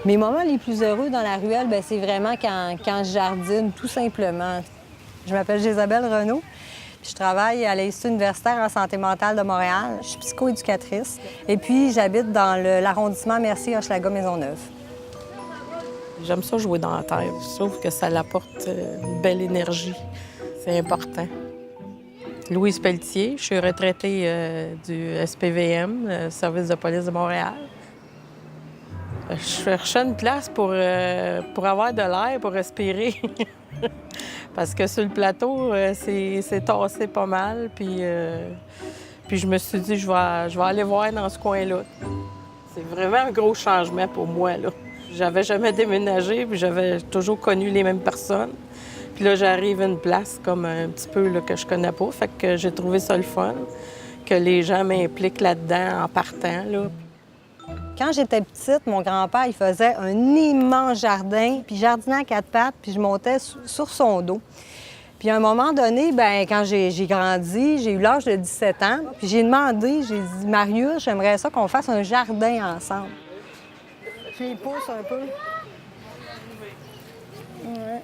Mes moments les plus heureux dans la ruelle, bien, c'est vraiment quand je jardine, tout simplement. Je m'appelle Jésabelle Renaud. Je travaille à l'Institut universitaire en santé mentale de Montréal. Je suis psychoéducatrice. Et puis, j'habite dans l'arrondissement Mercier-Hochelaga-Maisonneuve. J'aime ça jouer dans la terre. Je trouve que ça l'apporte une belle énergie. C'est important. Louise Pelletier, je suis retraitée du SPVM, Service de police de Montréal. Je cherchais une place pour avoir de l'air, pour respirer. Parce que sur le plateau, c'est tassé pas mal. Puis je me suis dit, je vais aller voir dans ce coin-là. C'est vraiment un gros changement pour moi, là. J'avais jamais déménagé, puis j'avais toujours connu les mêmes personnes. Puis là, j'arrive à une place comme un petit peu là, que je connais pas. Fait que j'ai trouvé ça le fun, que les gens m'impliquent là-dedans en partant, là. Quand j'étais petite, mon grand-père, il faisait un immense jardin, puis jardinait à quatre pattes, puis je montais sur son dos. Puis à un moment donné, bien, quand j'ai grandi, j'ai eu l'âge de 17 ans, puis j'ai demandé, j'ai dit, Marius, j'aimerais ça qu'on fasse un jardin ensemble. Je les pousse un peu. Ouais.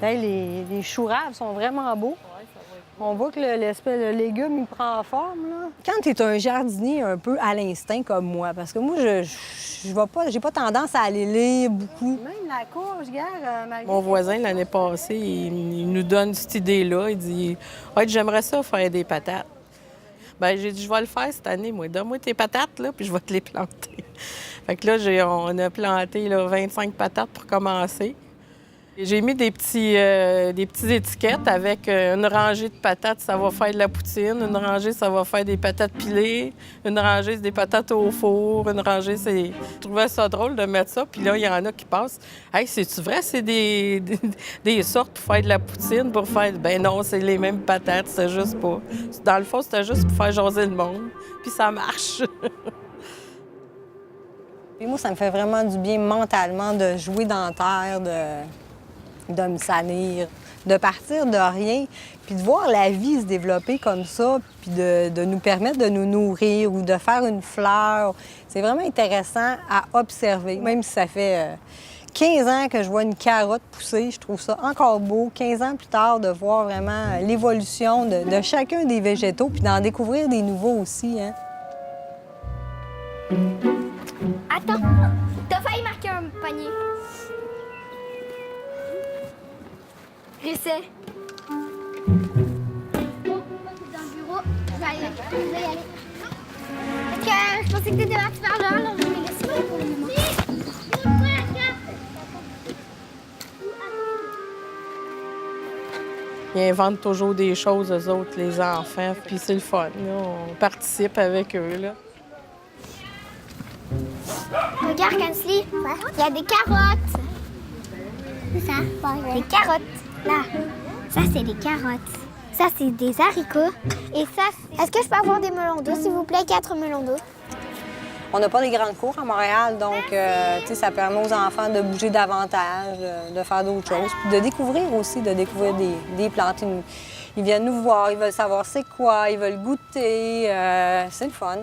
Hey, les choux raves sont vraiment beaux. On voit que l'espèce de légume, il prend forme, là. Quand tu es un jardinier un peu à l'instinct comme moi, parce que moi, j'ai pas tendance à aller lire beaucoup. Même la courge, regarde, Mon voisin, l'année passée, il nous donne cette idée-là. Il dit « Ouais, j'aimerais ça faire des patates. » Bien, j'ai dit, je vais le faire cette année, moi. Donne-moi tes patates, là, puis je vais te les planter. Fait que là, on a planté là, 25 patates pour commencer. J'ai mis des petites étiquettes avec une rangée de patates, ça va faire de la poutine. Une rangée, ça va faire des patates pilées. Une rangée, c'est des patates au four. Une rangée, c'est... Je trouvais ça drôle de mettre ça. Puis là, il y en a qui passent. « Hey, c'est-tu vrai, c'est des sortes pour faire de la poutine, pour faire... » Ben non, c'est les mêmes patates, c'est juste pas... Dans le fond, c'était juste pour faire jaser le monde. Puis ça marche. Puis moi, ça me fait vraiment du bien mentalement de jouer dans la terre, de me salir, de partir de rien, puis de voir la vie se développer comme ça, puis de nous permettre de nous nourrir ou de faire une fleur. C'est vraiment intéressant à observer, même si ça fait 15 ans que je vois une carotte pousser, je trouve ça encore beau, 15 ans plus tard, de voir vraiment l'évolution de chacun des végétaux, puis d'en découvrir des nouveaux aussi, hein. Attends, t'as failli marquer un panier. J'essaie. Bon, moi, t'es dans le bureau. Je vais y aller. Parce que je pensais que t'étais parti par là, alors je vais laisser pour le moment. Ils inventent toujours des choses, eux autres, les enfants, puis c'est le fun, là. On participe avec eux, là. Regarde, Kansley, il y a des carottes. C'est ça? Des carottes. Là, ça, c'est des carottes. Ça, c'est des haricots. Et ça, est-ce que je peux avoir des melons d'eau, s'il vous plaît? 4 melons d'eau. On n'a pas des grandes cours à Montréal, donc tu sais, ça permet aux enfants de bouger davantage, de faire d'autres choses, puis de découvrir aussi, des plantes. Ils viennent nous voir, ils veulent savoir c'est quoi, ils veulent goûter. C'est le fun.